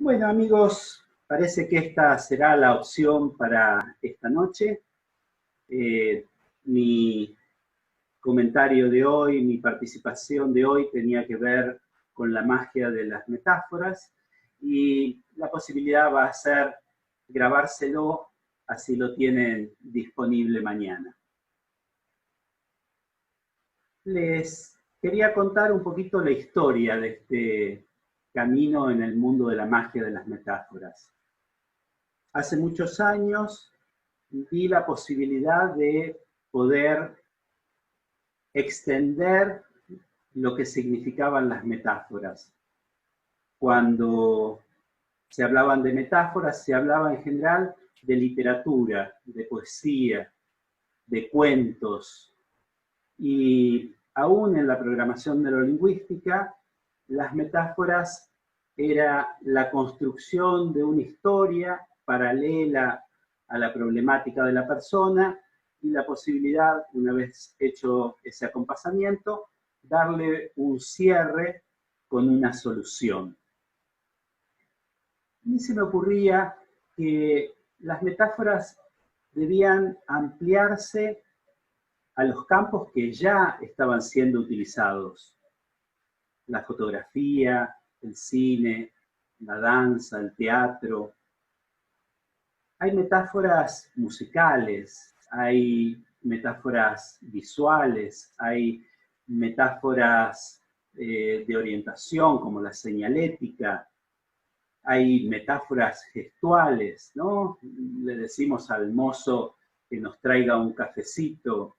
Bueno, amigos, parece que esta será la opción para esta noche. Mi comentario de hoy, mi participación de hoy tenía que ver con la magia de las metáforas y la posibilidad va a ser grabárselo, así lo tienen disponible mañana. Les quería contar un poquito la historia de este camino en el mundo de la magia de las metáforas. Hace muchos años vi la posibilidad de poder extender lo que significaban las metáforas. Cuando se hablaban de metáforas, se hablaba en general de literatura, de poesía, de cuentos. Y aún en la programación neurolingüística, las metáforas era la construcción de una historia paralela a la problemática de la persona y la posibilidad, una vez hecho ese acompasamiento, darle un cierre con una solución. A mí se me ocurría que las metáforas debían ampliarse a los campos que ya estaban siendo utilizados. La fotografía, el cine, la danza, el teatro. Hay metáforas musicales, hay metáforas visuales, hay metáforas de orientación como la señalética, hay metáforas gestuales, ¿no? Le decimos al mozo que nos traiga un cafecito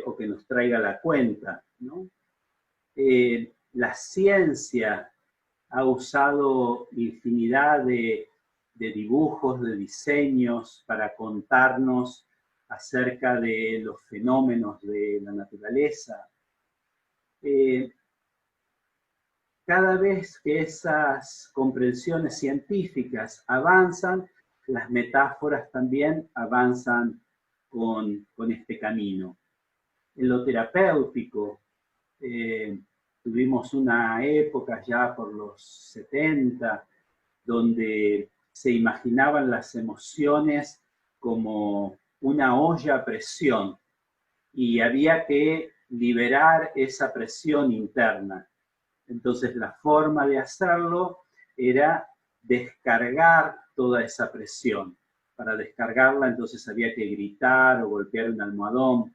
o que nos traiga la cuenta, ¿no? La ciencia ha usado infinidad de dibujos, de diseños para contarnos acerca de los fenómenos de la naturaleza. Cada vez que esas comprensiones científicas avanzan, las metáforas también avanzan con este camino. En lo terapéutico, tuvimos una época ya por los 70, donde se imaginaban las emociones como una olla a presión y había que liberar esa presión interna. Entonces la forma de hacerlo era descargar toda esa presión. Para descargarla entonces había que gritar o golpear un almohadón.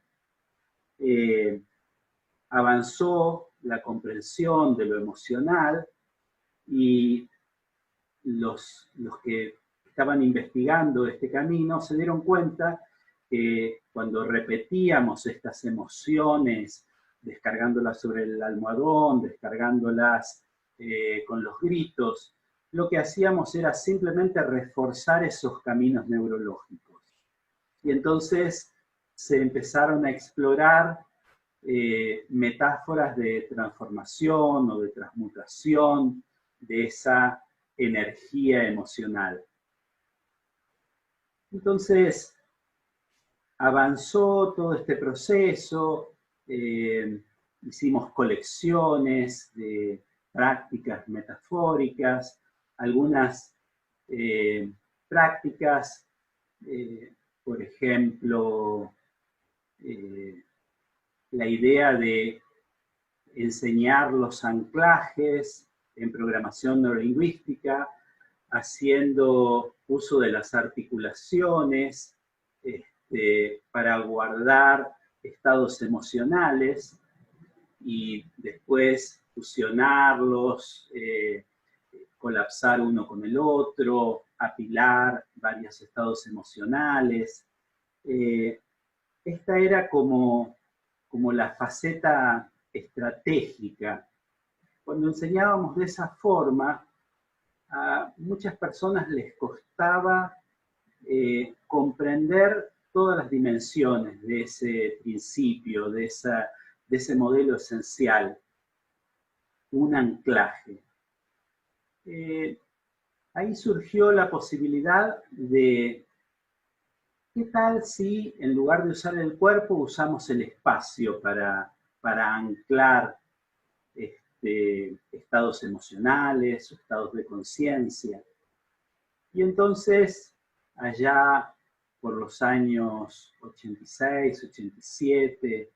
Avanzó la comprensión de lo emocional y los que estaban investigando este camino se dieron cuenta que cuando repetíamos estas emociones, descargándolas sobre el almohadón, descargándolas con los gritos, lo que hacíamos era simplemente reforzar esos caminos neurológicos. Y entonces se empezaron a explorar metáforas de transformación o de transmutación de esa energía emocional. Entonces, avanzó todo este proceso, hicimos colecciones de prácticas metafóricas, algunas prácticas, por ejemplo, la idea de enseñar los anclajes en programación neurolingüística, haciendo uso de las articulaciones para guardar estados emocionales y después fusionarlos, colapsar uno con el otro, apilar varios estados emocionales. Esta era como la faceta estratégica. Cuando enseñábamos de esa forma, a muchas personas les costaba comprender todas las dimensiones de ese principio, de ese modelo esencial, un anclaje. Ahí surgió la posibilidad de, ¿qué tal si en lugar de usar el cuerpo usamos el espacio para anclar estados emocionales, estados de conciencia. Y entonces, allá por los años 86, 87,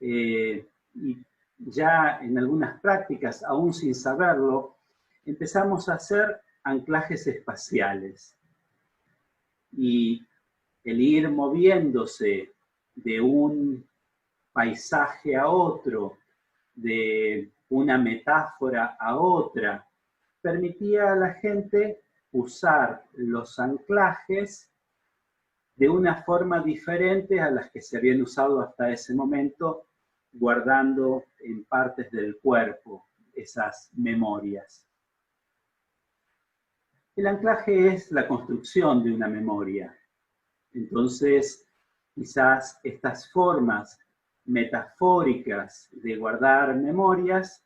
y ya en algunas prácticas, aún sin saberlo, empezamos a hacer anclajes espaciales. Y el ir moviéndose de un paisaje a otro, de una metáfora a otra, permitía a la gente usar los anclajes de una forma diferente a las que se habían usado hasta ese momento, guardando en partes del cuerpo esas memorias. El anclaje es la construcción de una memoria. Entonces, quizás estas formas metafóricas de guardar memorias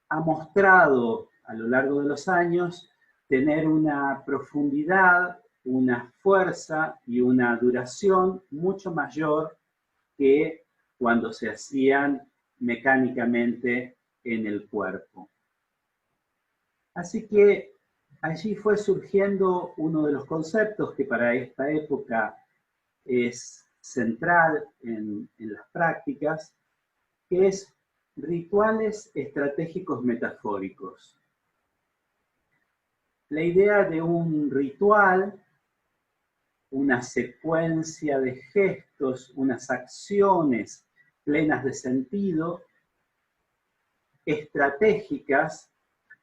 ha mostrado a lo largo de los años tener una profundidad, una fuerza y una duración mucho mayor que cuando se hacían mecánicamente en el cuerpo. Así que allí fue surgiendo uno de los conceptos que para esta época es central en las prácticas, que es rituales estratégicos metafóricos. La idea de un ritual, una secuencia de gestos, unas acciones plenas de sentido, estratégicas,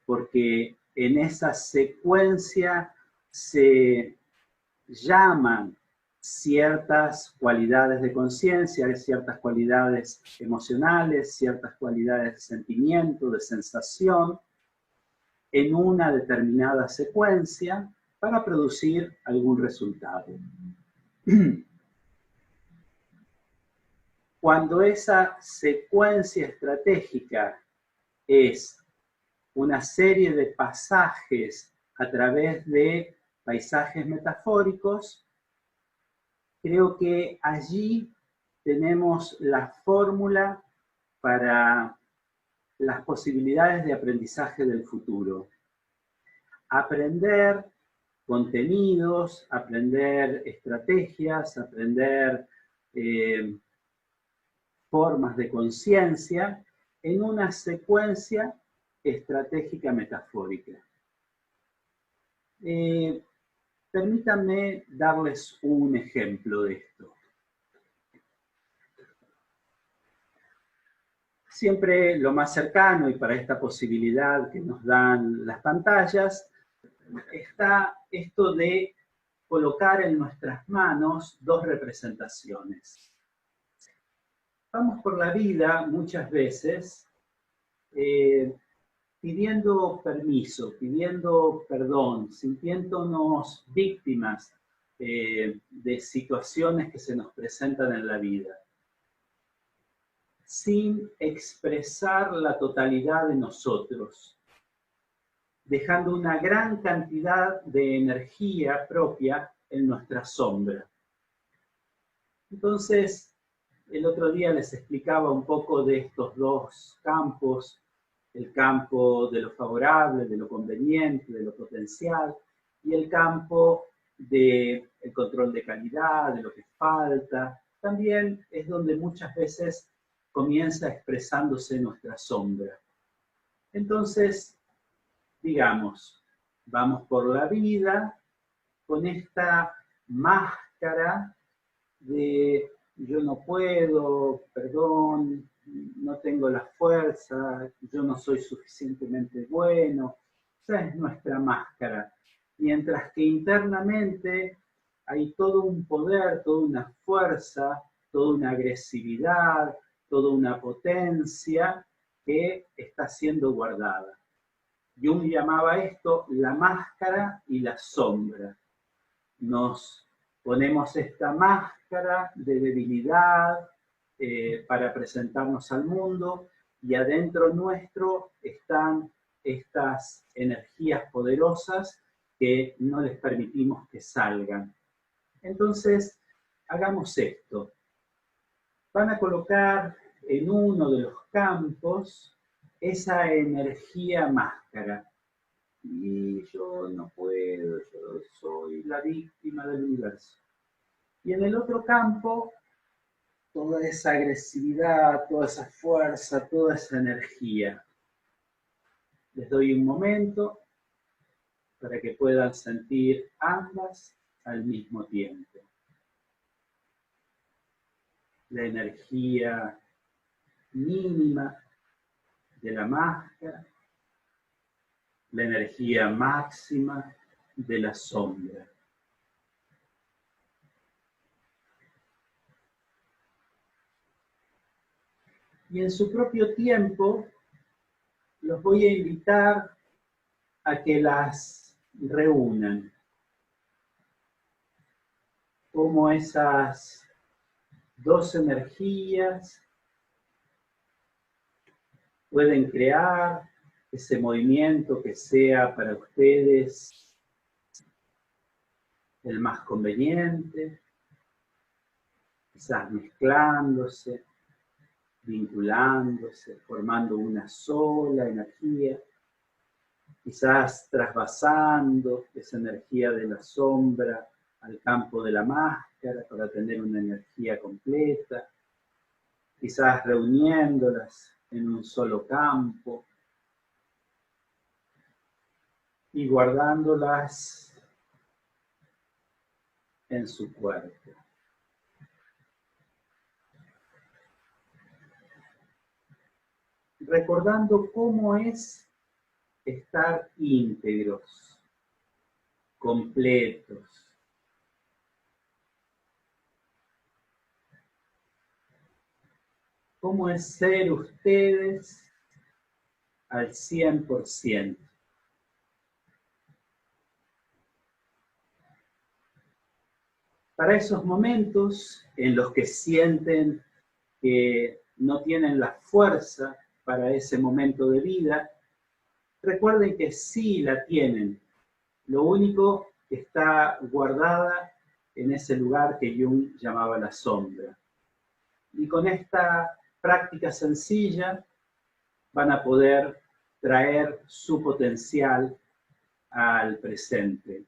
porque en esa secuencia se llaman ciertas cualidades de conciencia, ciertas cualidades emocionales, ciertas cualidades de sentimiento, de sensación, en una determinada secuencia para producir algún resultado. Cuando esa secuencia estratégica es una serie de pasajes a través de paisajes metafóricos, creo que allí tenemos la fórmula para las posibilidades de aprendizaje del futuro. Aprender contenidos, aprender estrategias, aprender formas de conciencia en una secuencia estratégica metafórica. Permítanme darles un ejemplo de esto. Siempre lo más cercano, y para esta posibilidad que nos dan las pantallas, está esto de colocar en nuestras manos dos representaciones. Vamos por la vida muchas veces pidiendo permiso, pidiendo perdón, sintiéndonos víctimas de situaciones que se nos presentan en la vida, sin expresar la totalidad de nosotros, dejando una gran cantidad de energía propia en nuestra sombra. Entonces, el otro día les explicaba un poco de estos dos campos, el campo de lo favorable, de lo conveniente, de lo potencial, y el campo del control de calidad, de lo que falta. También es donde muchas veces comienza expresándose nuestra sombra. Entonces, digamos, vamos por la vida con esta máscara de yo no puedo, perdón, no tengo la fuerza, yo no soy suficientemente bueno. Esa es nuestra máscara. Mientras que internamente hay todo un poder, toda una fuerza, toda una agresividad, toda una potencia que está siendo guardada. Jung llamaba esto la máscara y la sombra. Nos ponemos esta máscara de debilidad para presentarnos al mundo, y adentro nuestro están estas energías poderosas que no les permitimos que salgan. Entonces, hagamos esto. Van a colocar en uno de los campos esa energía máscara. Y yo no puedo, yo soy la víctima del universo. Y en el otro campo, toda esa agresividad, toda esa fuerza, toda esa energía. Les doy un momento para que puedan sentir ambas al mismo tiempo. La energía mínima de la máscara, la energía máxima de la sombra. Y en su propio tiempo, los voy a invitar a que las reúnan, como esas dos energías pueden crear ese movimiento que sea para ustedes el más conveniente, quizás mezclándose, vinculándose, formando una sola energía, quizás trasvasando esa energía de la sombra al campo de la máscara para tener una energía completa, quizás reuniéndolas en un solo campo y guardándolas en su cuerpo. Recordando cómo es estar íntegros, completos. Cómo es ser ustedes al 100%. Para esos momentos en los que sienten que no tienen la fuerza para ese momento de vida, recuerden que sí la tienen. Lo único que está guardada en ese lugar que Jung llamaba la sombra. Y con esta práctica sencilla van a poder traer su potencial al presente.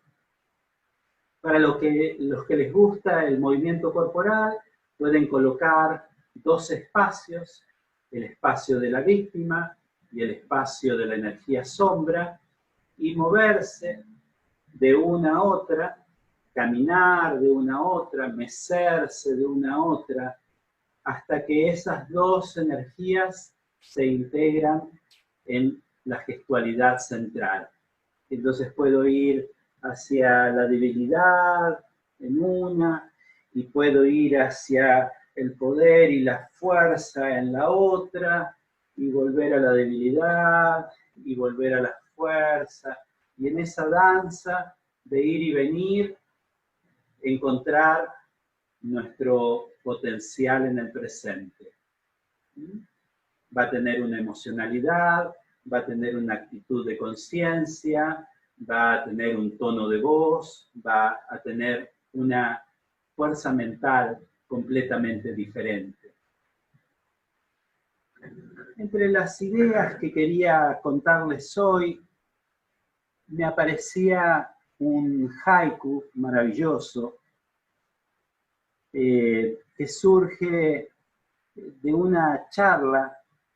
Para los que les gusta el movimiento corporal, pueden colocar dos espacios, el espacio de la víctima y el espacio de la energía sombra, y moverse de una a otra, caminar de una a otra, mecerse de una a otra, hasta que esas dos energías se integran en la gestualidad central. Entonces puedo ir hacia la debilidad en una, y puedo ir hacia el poder y la fuerza en la otra, y volver a la debilidad, y volver a la fuerza, y en esa danza de ir y venir, encontrar nuestro potencial en el presente. Va a tener una emocionalidad, va a tener una actitud de conciencia, va a tener un tono de voz, va a tener una fuerza mental completamente diferente. Entre las ideas que quería contarles hoy, me aparecía un haiku maravilloso que surge de una charla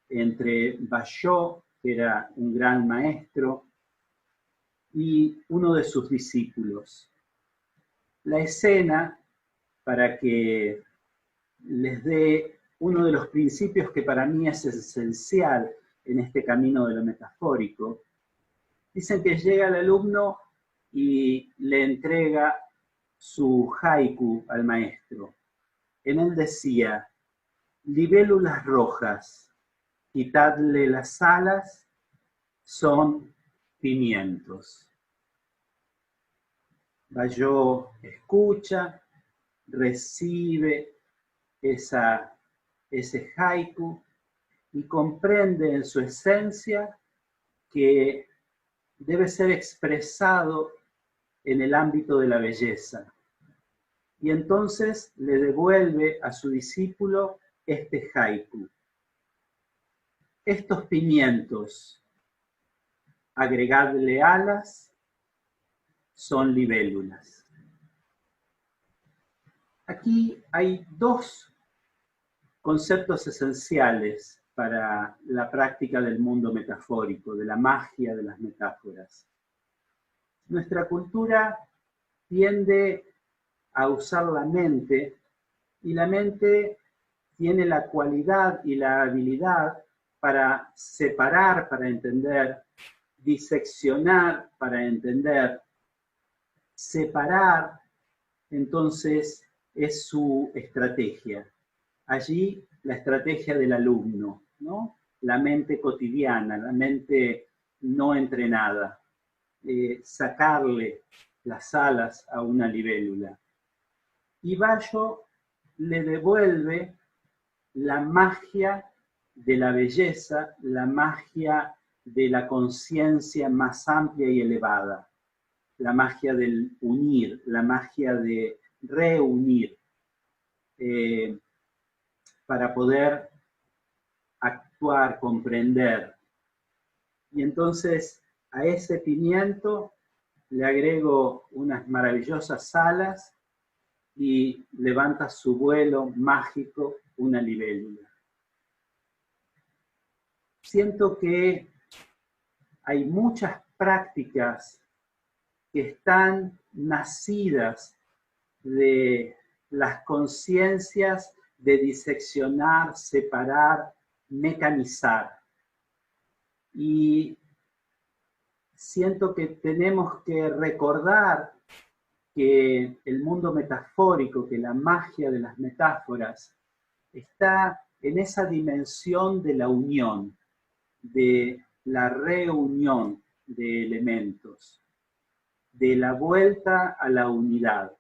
entre Bashō, que era un gran maestro, y uno de sus discípulos. La escena, para que les dé uno de los principios que para mí es esencial en este camino de lo metafórico, dicen que llega el alumno y le entrega su haiku al maestro. En él decía: libélulas rojas, quitadle las alas, son pimientos. Bashō escucha, recibe ese haiku y comprende en su esencia que debe ser expresado en el ámbito de la belleza. Y entonces le devuelve a su discípulo este haiku. estos pimientos, agregadle alas, son libélulas. Aquí hay dos conceptos esenciales para la práctica del mundo metafórico, de la magia de las metáforas. Nuestra cultura tiende a usar la mente, y la mente tiene la cualidad y la habilidad para separar, para entender, diseccionar para entender, separar, entonces es su estrategia. Allí la estrategia del alumno, ¿no? La mente cotidiana, la mente no entrenada, sacarle las alas a una libélula. Y Bayo le devuelve la magia de la belleza, la magia de la conciencia más amplia y elevada, la magia del unir, la magia de reunir, para poder actuar, comprender. Y entonces a ese pimiento le agrego unas maravillosas alas y levanta su vuelo mágico una libélula. Siento que hay muchas prácticas que están nacidas de las conciencias de diseccionar, separar, mecanizar. Y siento que tenemos que recordar que el mundo metafórico, que la magia de las metáforas, está en esa dimensión de la unión, de la reunión de elementos, de la vuelta a la unidad.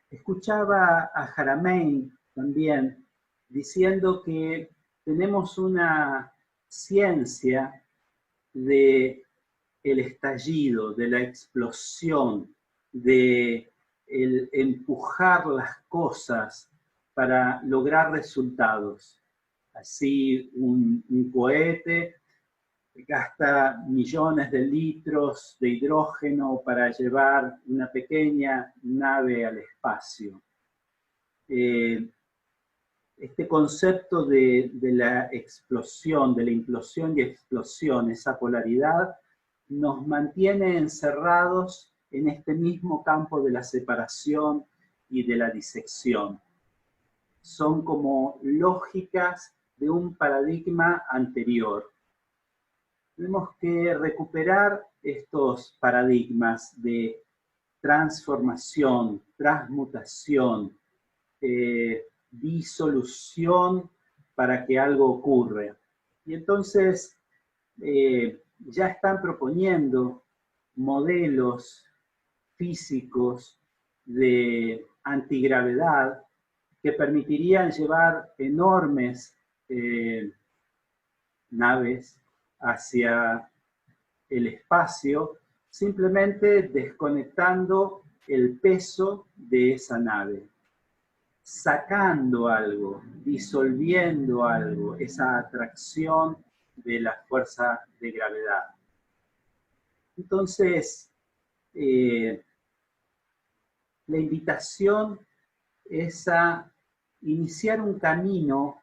Escuchaba a Haramein también diciendo que tenemos una ciencia de el estallido, de la explosión, de el empujar las cosas para lograr resultados. Así un cohete gasta millones de litros de hidrógeno para llevar una pequeña nave al espacio. Este concepto de la explosión, de la implosión y explosión, esa polaridad, nos mantiene encerrados en este mismo campo de la separación y de la disección. Son como lógicas de un paradigma anterior. Tenemos que recuperar estos paradigmas de transformación, transmutación, disolución para que algo ocurra. Y entonces ya están proponiendo modelos físicos de antigravedad que permitirían llevar enormes naves hacia el espacio, simplemente desconectando el peso de esa nave, sacando algo, disolviendo algo, esa atracción de la fuerza de gravedad. Entonces, la invitación es a iniciar un camino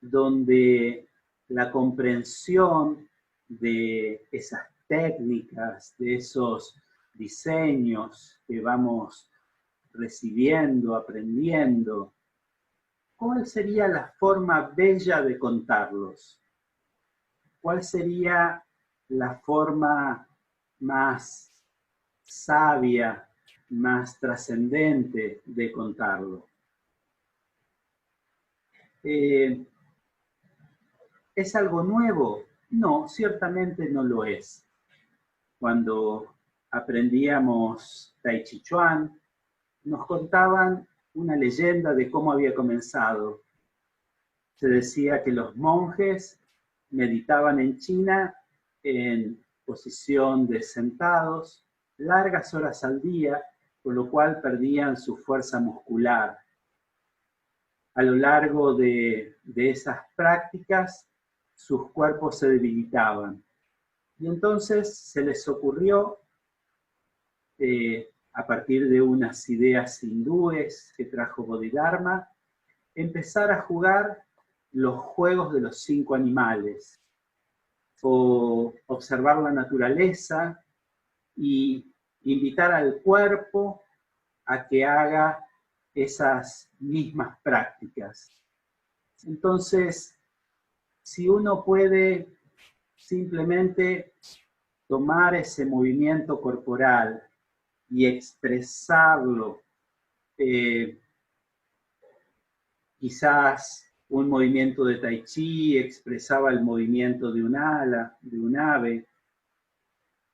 donde la comprensión de esas técnicas, de esos diseños que vamos recibiendo, aprendiendo, ¿cuál sería la forma bella de contarlos? ¿Cuál sería la forma más sabia, más trascendente de contarlo? ¿Es algo nuevo? No, ciertamente no lo es. Cuando aprendíamos Tai Chi Chuan, nos contaban una leyenda de cómo había comenzado. Se decía que los monjes meditaban en China en posición de sentados, largas horas al día, con lo cual perdían su fuerza muscular. A lo largo de esas prácticas sus cuerpos se debilitaban. Y entonces se les ocurrió, a partir de unas ideas hindúes que trajo Bodhidharma, empezar a jugar los juegos de los 5 animales, o observar la naturaleza y invitar al cuerpo a que haga esas mismas prácticas. Entonces, si uno puede simplemente tomar ese movimiento corporal y expresarlo, quizás un movimiento de Tai Chi expresaba el movimiento de un ala, de un ave,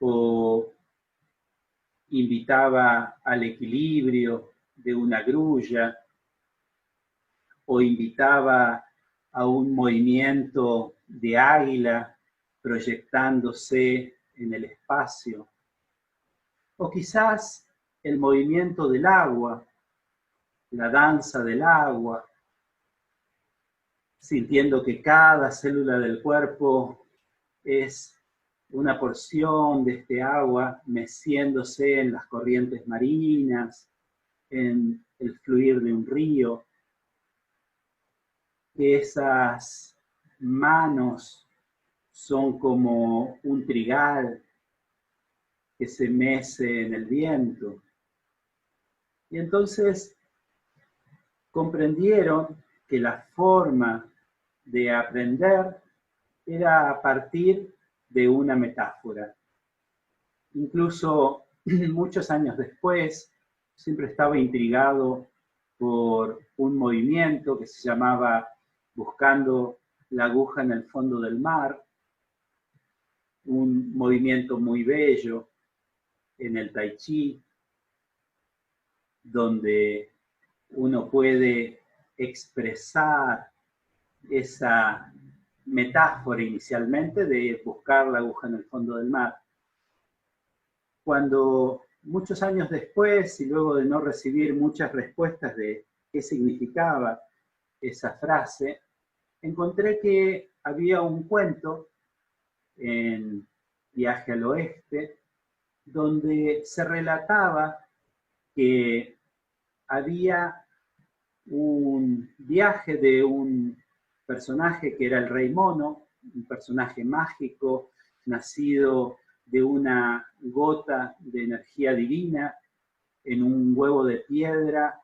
o invitaba al equilibrio de una grulla, o invitaba a un movimiento de águila proyectándose en el espacio, o quizás el movimiento del agua, la danza del agua, sintiendo que cada célula del cuerpo es una porción de este agua meciéndose en las corrientes marinas, en el fluir de un río, que esas manos son como un trigal que se mece en el viento. Y entonces comprendieron que la forma de aprender era a partir de una metáfora. Incluso muchos años después, siempre estaba intrigado por un movimiento que se llamaba Buscando la aguja en el fondo del mar, un movimiento muy bello en el Tai Chi, donde uno puede expresar esa metáfora inicialmente de buscar la aguja en el fondo del mar. Cuando muchos años después, y luego de no recibir muchas respuestas de qué significaba esa frase, encontré que había un cuento en Viaje al Oeste, donde se relataba que había un viaje de un personaje que era el Rey Mono, un personaje mágico, nacido de una gota de energía divina en un huevo de piedra.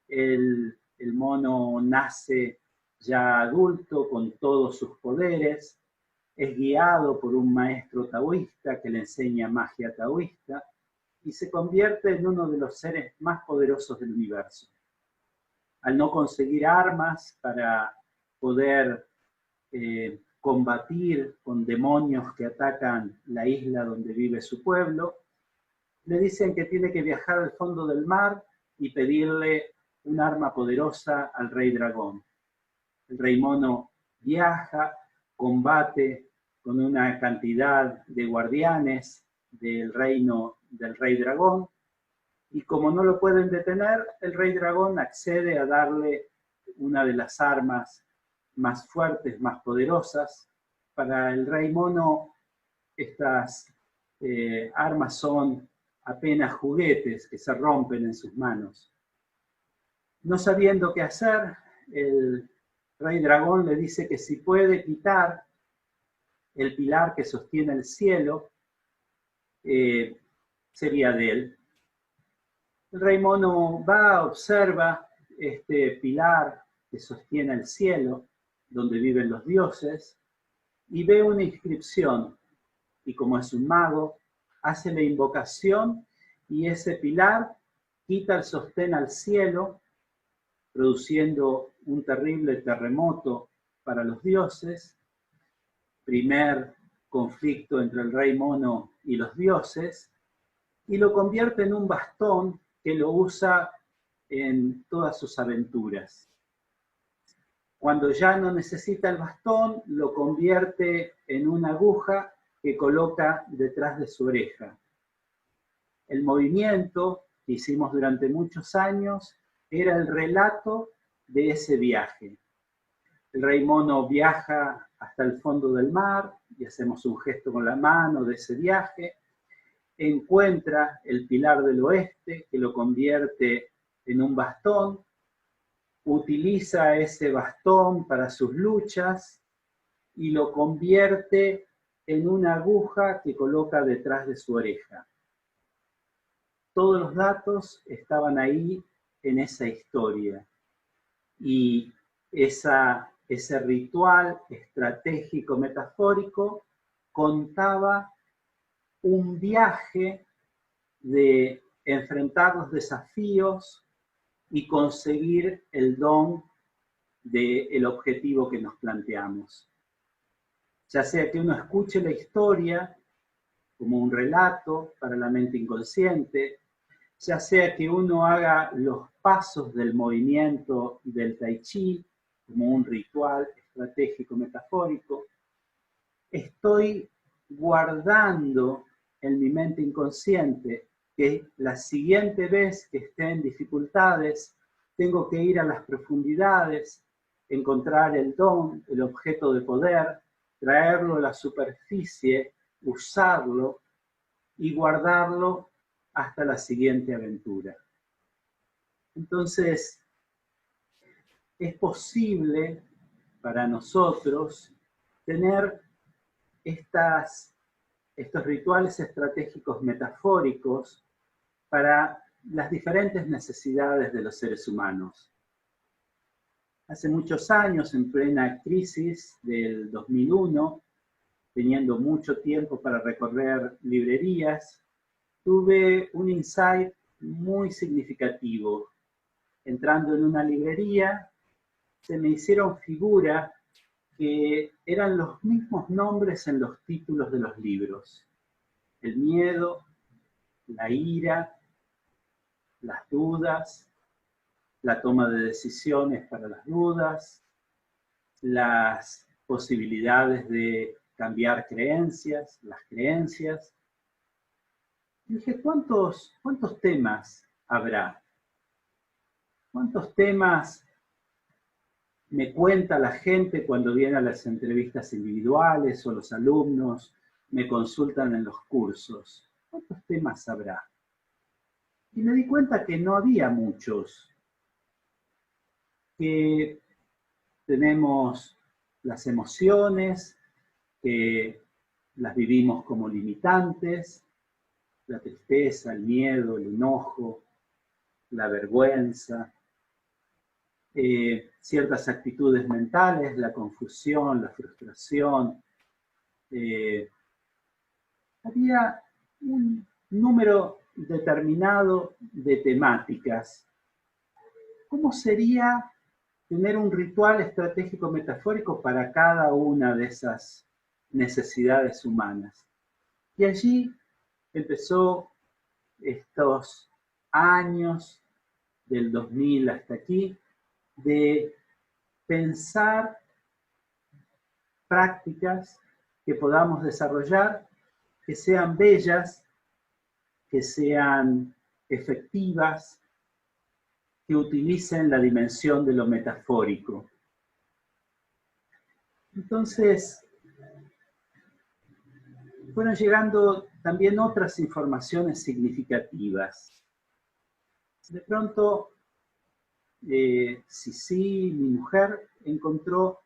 El mono nace ya adulto con todos sus poderes, es guiado por un maestro taoísta que le enseña magia taoísta y se convierte en uno de los seres más poderosos del universo. Al no conseguir armas para poder combatir con demonios que atacan la isla donde vive su pueblo, le dicen que tiene que viajar al fondo del mar y pedirle un arma poderosa al Rey Dragón. El Rey Mono viaja, combate con una cantidad de guardianes del reino del Rey Dragón, y como no lo pueden detener, el Rey Dragón accede a darle una de las armas más fuertes, más poderosas. Para el Rey Mono, estas armas son apenas juguetes que se rompen en sus manos. No sabiendo qué hacer, el Rey Dragón le dice que si puede quitar el pilar que sostiene el cielo, sería de él. El Rey Mono va, observa este pilar que sostiene el cielo, donde viven los dioses, y ve una inscripción, y como es un mago, hace la invocación y ese pilar quita el sostén al cielo, produciendo un terrible terremoto para los dioses, primer conflicto entre el Rey Mono y los dioses, y lo convierte en un bastón que lo usa en todas sus aventuras. Cuando ya no necesita el bastón, lo convierte en una aguja que coloca detrás de su oreja. El movimiento que hicimos durante muchos años era el relato de ese viaje. El Rey Mono viaja hasta el fondo del mar y hacemos un gesto con la mano de ese viaje. Encuentra el pilar del oeste que lo convierte en un bastón, utiliza ese bastón para sus luchas y lo convierte en una aguja que coloca detrás de su oreja. Todos los datos estaban ahí en esa historia y ese ritual estratégico metafórico contaba un viaje de enfrentar los desafíos y conseguir el don del objetivo que nos planteamos. Ya sea que uno escuche la historia como un relato para la mente inconsciente, ya sea que uno haga los pasos del movimiento del Tai Chi como un ritual estratégico metafórico, estoy guardando en mi mente inconsciente que la siguiente vez que esté en dificultades, tengo que ir a las profundidades, encontrar el don, el objeto de poder, traerlo a la superficie, usarlo y guardarlo hasta la siguiente aventura. Entonces, es posible para nosotros tener estos rituales estratégicos metafóricos para las diferentes necesidades de los seres humanos. Hace muchos años, en plena crisis del 2001, teniendo mucho tiempo para recorrer librerías, tuve un insight muy significativo. Entrando en una librería, se me hicieron figuras que eran los mismos nombres en los títulos de los libros. El miedo, la ira, las dudas, la toma de decisiones para las dudas, las posibilidades de cambiar creencias, las creencias. Y dije, ¿cuántos temas habrá? ¿Cuántos temas me cuenta la gente cuando viene a las entrevistas individuales o los alumnos me consultan en los cursos? ¿Cuántos temas habrá? Y me di cuenta que no había muchos. Que tenemos las emociones, que las vivimos como limitantes, la tristeza, el miedo, el enojo, la vergüenza, ciertas actitudes mentales, la confusión, la frustración. Había un número determinado de temáticas. ¿Cómo sería tener un ritual estratégico metafórico para cada una de esas necesidades humanas? Y allí empezó estos años, del 2000 hasta aquí, de pensar prácticas que podamos desarrollar, que sean bellas, que sean efectivas, que utilicen la dimensión de lo metafórico. Entonces, fueron llegando también otras informaciones significativas. De pronto, Sisi, mi mujer, encontró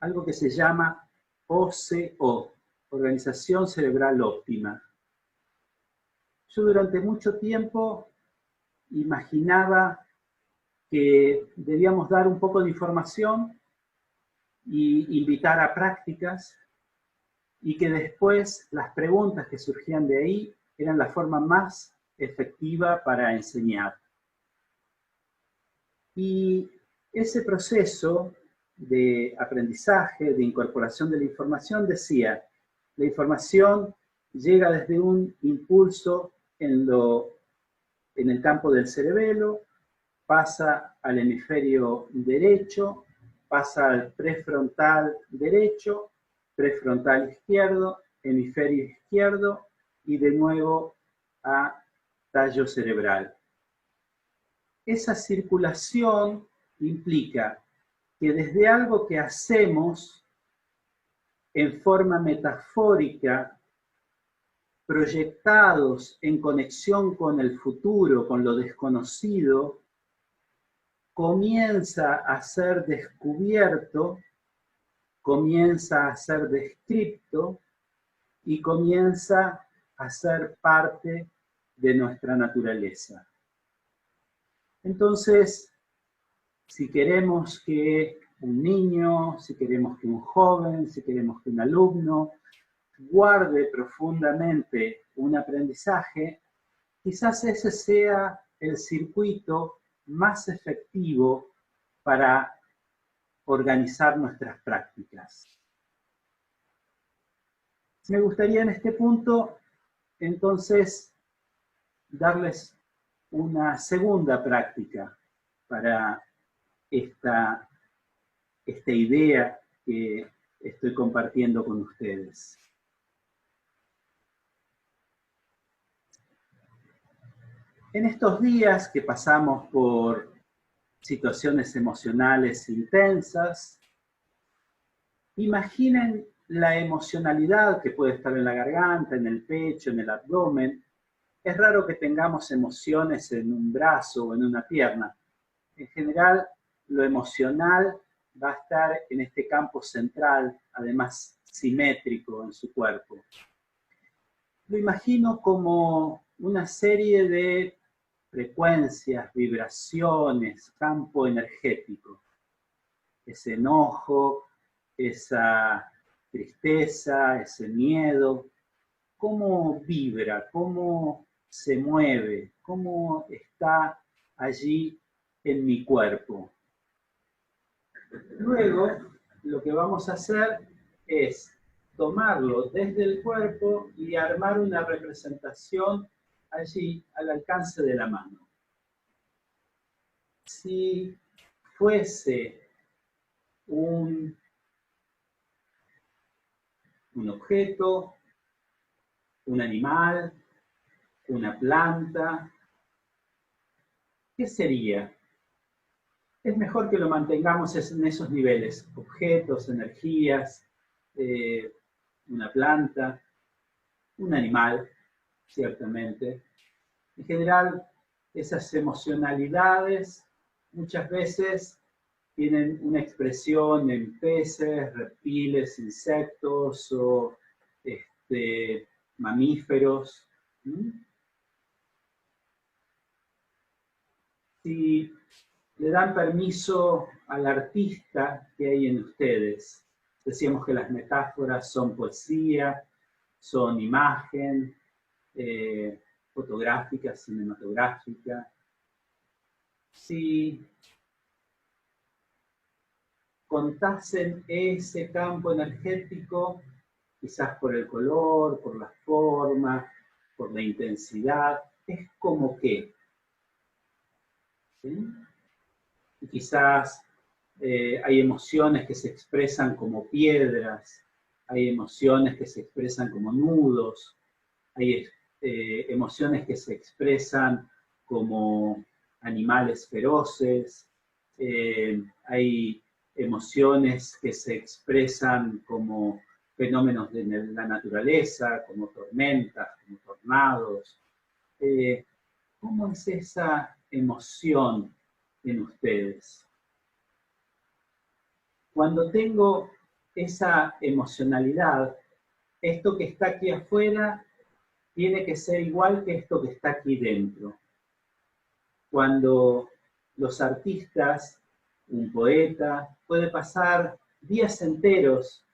algo que se llama OCO, Organización Cerebral Óptima. Yo durante mucho tiempo imaginaba que debíamos dar un poco de información y invitar a prácticas, y que después las preguntas que surgían de ahí eran la forma más efectiva para enseñar. Y ese proceso de aprendizaje, de incorporación de la información, decía, la información llega desde un impulso en el campo del cerebelo, pasa al hemisferio derecho, pasa al prefrontal derecho, prefrontal izquierdo, hemisferio izquierdo y de nuevo a tallo cerebral. Esa circulación implica que desde algo que hacemos en forma metafórica, proyectados en conexión con el futuro, con lo desconocido, comienza a ser descubierto, comienza a ser descrito y comienza a ser parte de nuestra naturaleza. Entonces, si queremos que un niño, si queremos que un joven, si queremos que un alumno guarde profundamente un aprendizaje, quizás ese sea el circuito más efectivo para organizar nuestras prácticas. Me gustaría en este punto, entonces, darles una segunda práctica para esta idea que estoy compartiendo con ustedes. En estos días que pasamos por situaciones emocionales intensas, imaginen la emocionalidad que puede estar en la garganta, en el pecho, en el abdomen. Es raro que tengamos emociones en un brazo o en una pierna. En general, lo emocional va a estar en este campo central, además simétrico en su cuerpo. Lo imagino como una serie de frecuencias, vibraciones, campo energético. Ese enojo, esa tristeza, ese miedo, cómo vibra, cómo se mueve, cómo está allí en mi cuerpo. Luego, lo que vamos a hacer es tomarlo desde el cuerpo y armar una representación allí al alcance de la mano. Si fuese un objeto, un animal, una planta, ¿qué sería? Es mejor que lo mantengamos en esos niveles, objetos, energías, una planta, un animal, ciertamente. En general, esas emocionalidades muchas veces tienen una expresión en peces, reptiles, insectos o mamíferos. Si le dan permiso al artista que hay en ustedes, decíamos que las metáforas son poesía, son imagen, fotográfica, cinematográfica. Si contasen ese campo energético, quizás por el color, por la forma, por la intensidad, es como que, ¿sí? Y quizás hay emociones que se expresan como piedras, hay emociones que se expresan como nudos, hay emociones que se expresan como animales feroces, hay emociones que se expresan como fenómenos de la naturaleza, como tormentas, como tornados. ¿Cómo es esa emoción en ustedes? Cuando tengo esa emocionalidad, esto que está aquí afuera tiene que ser igual que esto que está aquí dentro. Cuando los artistas, un poeta, puede pasar días enteros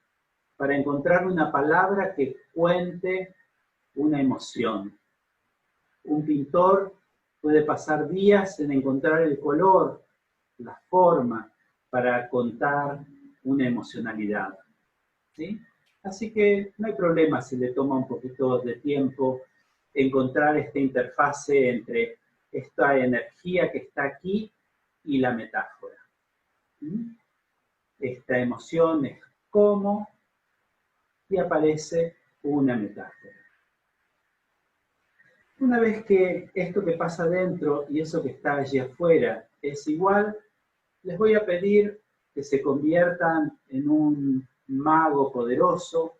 para encontrar una palabra que cuente una emoción. Un pintor puede pasar días en encontrar el color, la forma, para contar una emocionalidad, ¿sí? Así que no hay problema si le toma un poquito de tiempo encontrar esta interfase entre esta energía que está aquí y la metáfora. Esta emoción es cómo y aparece una metáfora. Una vez que esto que pasa dentro y eso que está allí afuera es igual, les voy a pedir que se conviertan en un mago poderoso,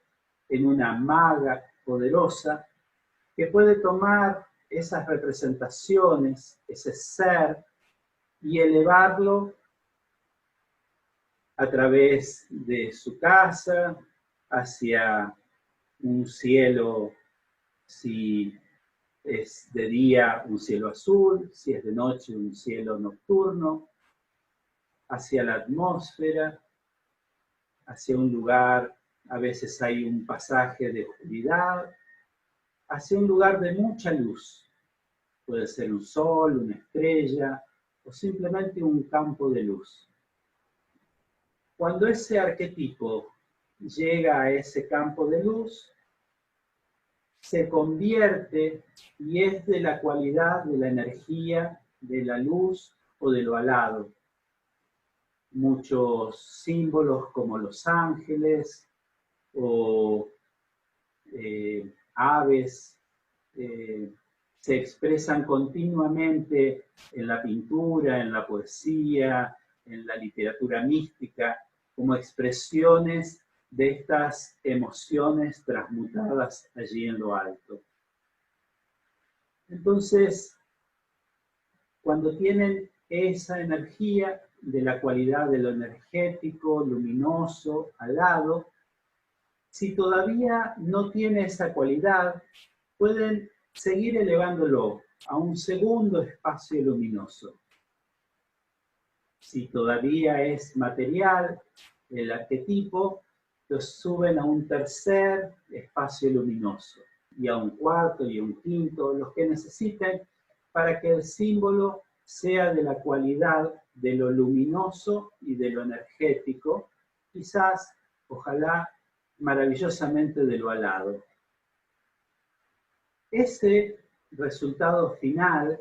en una maga poderosa, que puede tomar esas representaciones, ese ser, y elevarlo a través de su casa, hacia un cielo, si es de día un cielo azul, si es de noche un cielo nocturno, hacia la atmósfera, hacia un lugar, a veces hay un pasaje de oscuridad, hacia un lugar de mucha luz. Puede ser un sol, una estrella o simplemente un campo de luz. Cuando ese arquetipo llega a ese campo de luz, se convierte y es de la cualidad de la energía, de la luz o de lo alado. Muchos símbolos como los ángeles o aves se expresan continuamente en la pintura, en la poesía, en la literatura mística, como expresiones de estas emociones transmutadas allí en lo alto. Entonces, cuando tienen esa energía de la cualidad de lo energético, luminoso, alado, si todavía no tiene esa cualidad, pueden seguir elevándolo a un segundo espacio luminoso. Si todavía es material el arquetipo, lo suben a un tercer espacio luminoso, y a un cuarto y a un quinto, los que necesiten, para que el símbolo sea de la cualidad de lo luminoso y de lo energético, quizás, ojalá, maravillosamente de lo alado. Ese resultado final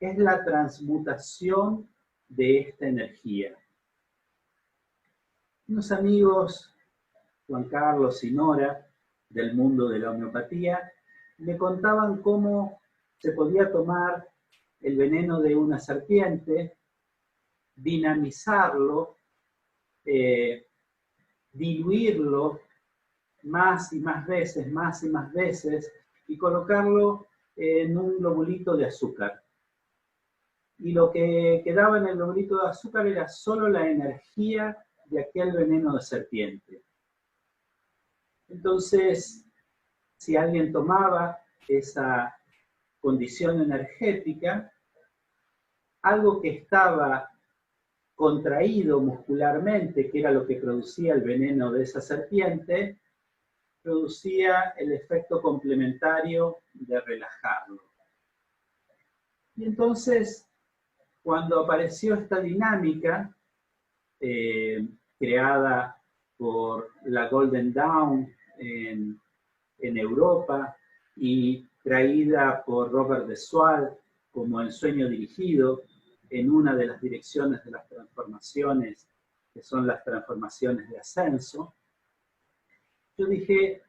es la transmutación de esta energía. Unos amigos, Juan Carlos y Nora, del mundo de la homeopatía, me contaban cómo se podía tomar el veneno de una serpiente, dinamizarlo, diluirlo más y más veces, y colocarlo en un globulito de azúcar. Y lo que quedaba en el globulito de azúcar era solo la energía de aquel veneno de serpiente. Entonces, si alguien tomaba esa condición energética, algo que estaba contraído muscularmente, que era lo que producía el veneno de esa serpiente, producía el efecto complementario de relajarlo. Y entonces, cuando apareció esta dinámica, creada por la Golden Dawn en Europa y traída por Robert de Sual como el sueño dirigido en una de las direcciones de las transformaciones, que son las transformaciones de ascenso, yo dije,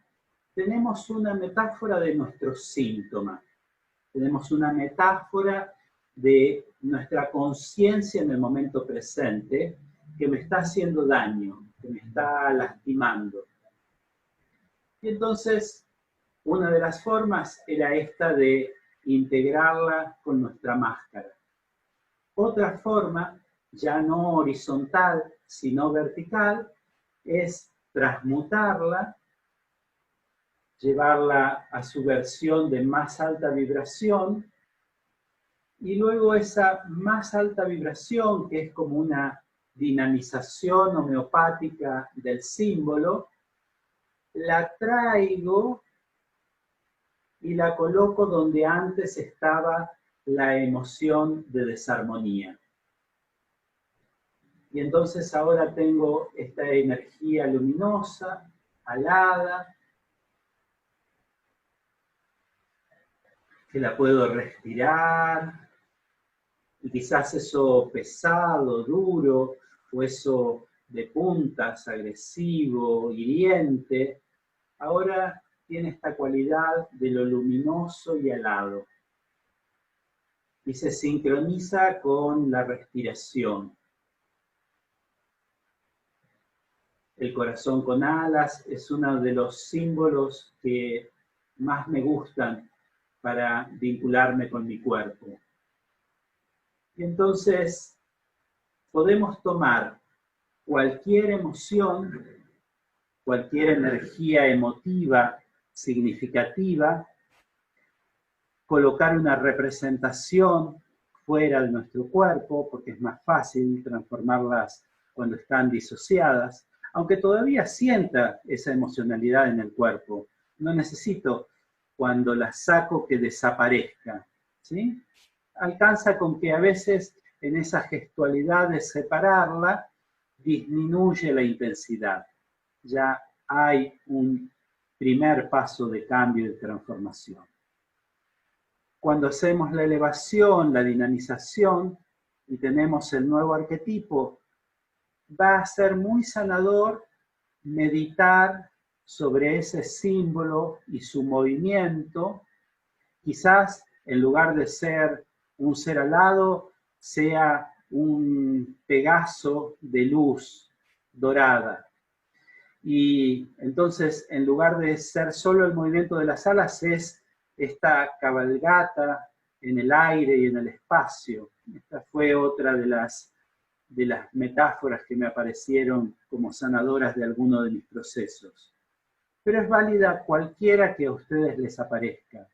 tenemos una metáfora de nuestros síntomas, tenemos una metáfora de nuestra conciencia en el momento presente que me está haciendo daño, que me está lastimando. Y entonces, una de las formas era esta de integrarla con nuestra máscara. Otra forma, ya no horizontal, sino vertical, es transmutarla, llevarla a su versión de más alta vibración, y luego esa más alta vibración, que es como una dinamización homeopática del símbolo, la traigo y la coloco donde antes estaba la emoción de desarmonía. Y entonces ahora tengo esta energía luminosa, alada, que la puedo respirar, y quizás eso pesado, duro, o eso de puntas, agresivo, hiriente, ahora tiene esta cualidad de lo luminoso y alado. Y se sincroniza con la respiración. el corazón con alas es uno de los símbolos que más me gustan para vincularme con mi cuerpo. Y entonces podemos tomar cualquier emoción, cualquier energía emotiva significativa, colocar una representación fuera de nuestro cuerpo, porque es más fácil transformarlas cuando están disociadas, aunque todavía sienta esa emocionalidad en el cuerpo. No necesito, cuando la saco, que desaparezca, ¿sí? Alcanza con que a veces en esa gestualidad de separarla disminuye la intensidad. Ya hay un primer paso de cambio y de transformación. Cuando hacemos la elevación, la dinamización y tenemos el nuevo arquetipo, va a ser muy sanador meditar sobre ese símbolo y su movimiento. Quizás en lugar de ser un ser alado, sea un pegaso de luz dorada. Y entonces, en lugar de ser solo el movimiento de las alas, es esta cabalgata en el aire y en el espacio. Esta fue otra de las metáforas que me aparecieron como sanadoras de alguno de mis procesos. Pero es válida cualquiera que a ustedes les aparezca.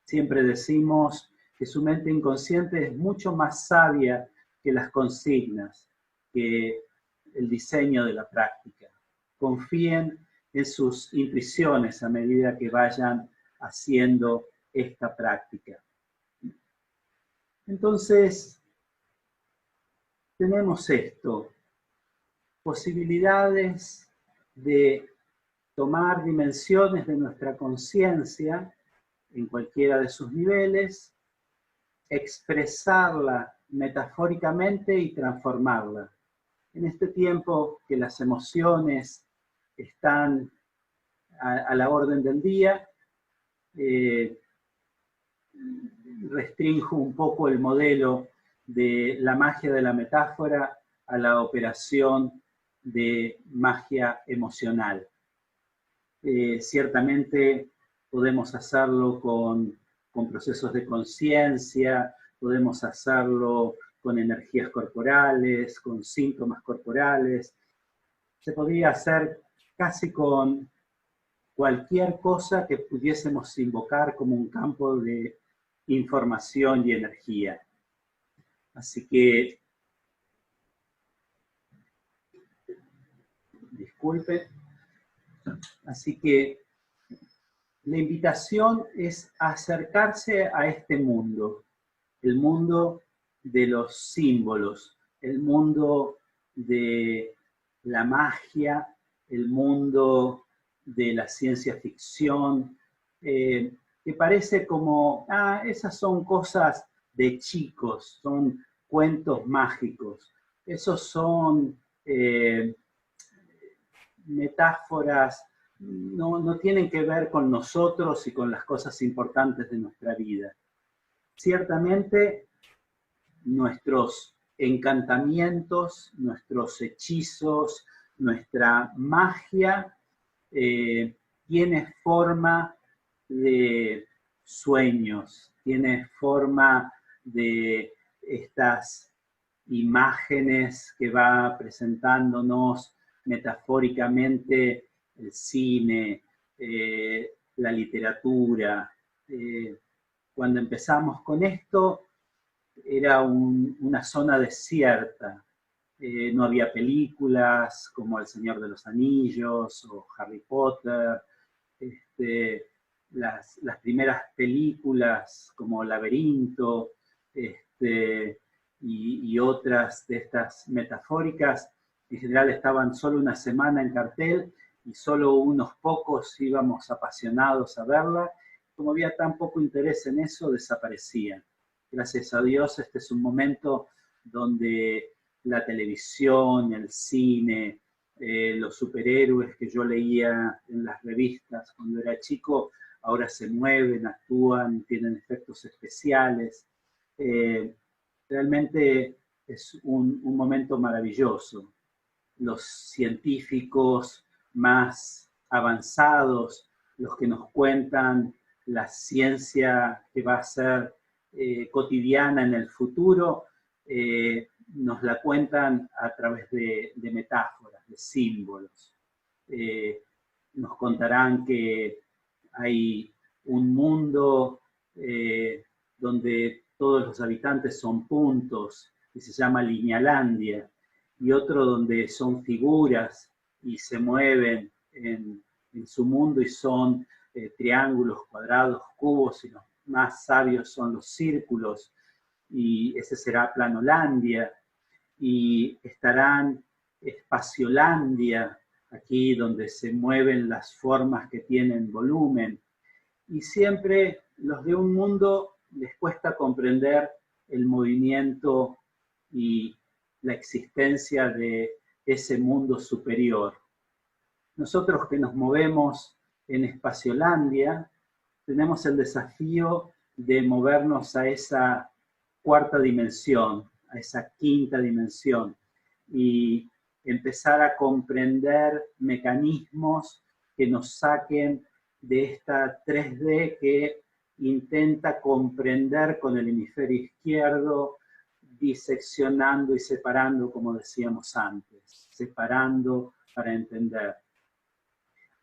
Siempre decimos que su mente inconsciente es mucho más sabia que las consignas, que el diseño de la práctica. Confíen en sus intuiciones a medida que vayan haciendo esta práctica. Entonces, tenemos esto, posibilidades de tomar dimensiones de nuestra conciencia en cualquiera de sus niveles, expresarla metafóricamente y transformarla. En este tiempo que las emociones están a la orden del día, restrinjo un poco el modelo de la magia de la metáfora a la operación de magia emocional. Ciertamente podemos hacerlo con procesos de conciencia, podemos hacerlo con energías corporales, con síntomas corporales. Se podría hacer casi con cualquier cosa que pudiésemos invocar como un campo de información y energía. Así que, disculpen, así que la invitación es acercarse a este mundo, el mundo de los símbolos, el mundo de la magia, el mundo de la ciencia ficción, que parece como, esas son cosas de chicos, son cuentos mágicos, esos son metáforas, no tienen que ver con nosotros y con las cosas importantes de nuestra vida. Ciertamente, nuestros encantamientos, nuestros hechizos, nuestra magia tiene forma de sueños, tiene forma de estas imágenes que va presentándonos metafóricamente el cine, la literatura. Cuando empezamos con esto, era una zona desierta. No había películas como El Señor de los Anillos o Harry Potter. Las primeras películas como Laberinto y otras de estas metafóricas, en general estaban solo una semana en cartel y solo unos pocos íbamos apasionados a verla. Como había tan poco interés en eso, desaparecían. Gracias a Dios, este es un momento donde la televisión, el cine, los superhéroes que yo leía en las revistas cuando era chico, ahora se mueven, actúan, tienen efectos especiales. Realmente es un momento maravilloso. los científicos más avanzados, los que nos cuentan la ciencia que va a ser cotidiana en el futuro, nos la cuentan a través de metáforas, de símbolos. Nos contarán que hay un mundo donde todos los habitantes son puntos, que se llama Linealandia, y otro donde son figuras y se mueven en su mundo y son triángulos, cuadrados, cubos, y los más sabios son los círculos, y ese será Planolandia, y estarán Espaciolandia, aquí donde se mueven las formas que tienen volumen, y siempre los de un mundo les cuesta comprender el movimiento y la existencia de ese mundo superior. Nosotros que nos movemos en Espaciolandia, tenemos el desafío de movernos a esa cuarta dimensión, a esa quinta dimensión, y empezar a comprender mecanismos que nos saquen de esta 3D que intenta comprender con el hemisferio izquierdo, diseccionando y separando, como decíamos antes, separando para entender.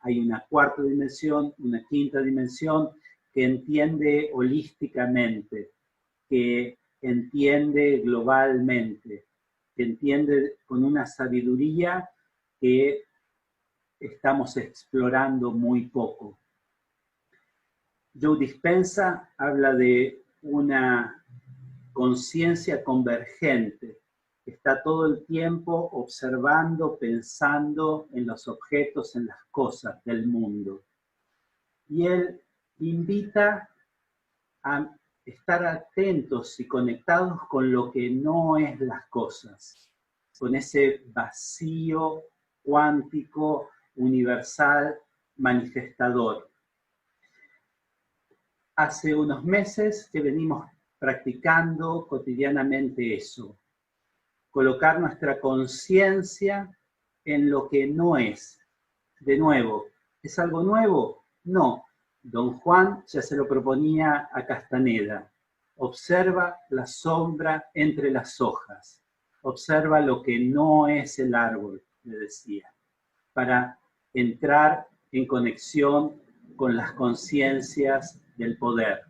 Hay una cuarta dimensión, una quinta dimensión que entiende holísticamente, que entiende globalmente, que entiende con una sabiduría que estamos explorando muy poco. Joe Dispenza habla de una conciencia convergente, que está todo el tiempo observando, pensando en los objetos, en las cosas del mundo. Y él invita a estar atentos y conectados con lo que no es las cosas, con ese vacío cuántico, universal, manifestador. Hace unos meses que venimos practicando cotidianamente eso, colocar nuestra conciencia en lo que no es. De nuevo, ¿es algo nuevo? No. Don Juan ya se lo proponía a Castaneda. Observa la sombra entre las hojas. Observa lo que no es el árbol, le decía, para entrar en conexión con las conciencias del poder.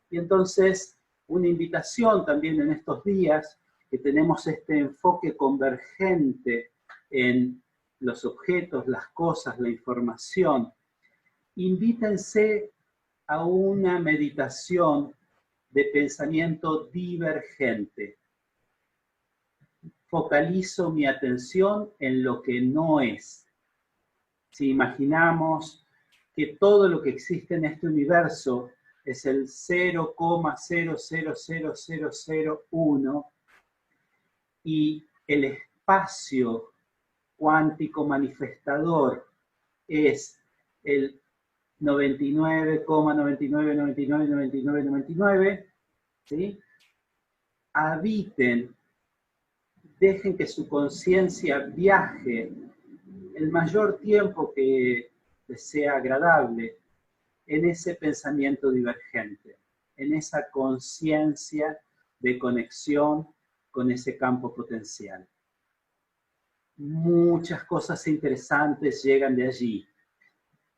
Y entonces, una invitación también en estos días, que tenemos este enfoque convergente en los objetos, las cosas, la información, invítense a una meditación de pensamiento divergente. Focalizo mi atención en lo que no es. Si imaginamos que todo lo que existe en este universo es el 0,000001 y el espacio cuántico manifestador es el 99,99999999, ¿sí? Habiten, dejen que su conciencia viaje el mayor tiempo que les sea agradable en ese pensamiento divergente, en esa conciencia de conexión con ese campo potencial. Muchas cosas interesantes llegan de allí.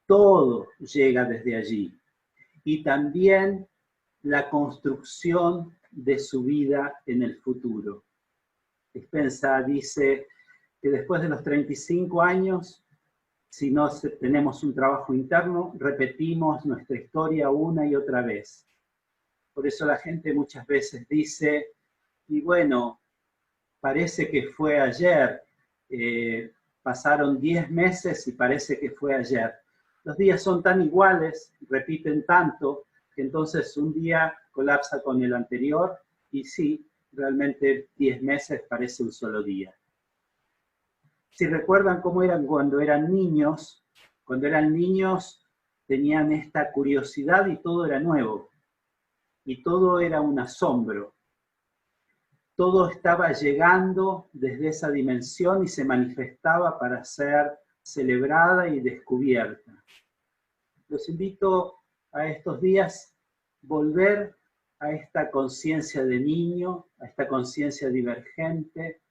Todo llega desde allí. Y también la construcción de su vida en el futuro. Dispenza dice que después de los 35 años, si no tenemos un trabajo interno, repetimos nuestra historia una y otra vez. Por eso la gente muchas veces dice, y bueno, parece que fue ayer, pasaron 10 meses y parece que fue ayer. Los días son tan iguales, repiten tanto, que entonces un día colapsa con el anterior y sí, realmente 10 meses parece un solo día. Si recuerdan cómo eran cuando eran niños tenían esta curiosidad y todo era nuevo, y todo era un asombro. todo estaba llegando desde esa dimensión y se manifestaba para ser celebrada y descubierta. Los invito a estos días volver a esta conciencia de niño, a esta conciencia divergente,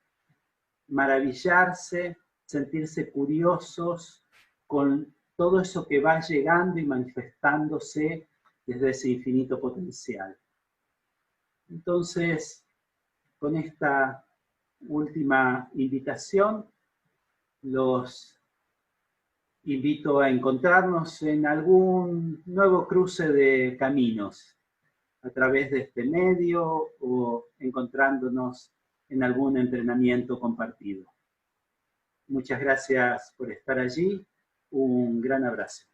maravillarse, sentirse curiosos con todo eso que va llegando y manifestándose desde ese infinito potencial. Entonces, con esta última invitación, los invito a encontrarnos en algún nuevo cruce de caminos a través de este medio o encontrándonos en algún entrenamiento compartido. Muchas gracias por estar allí. Un gran abrazo.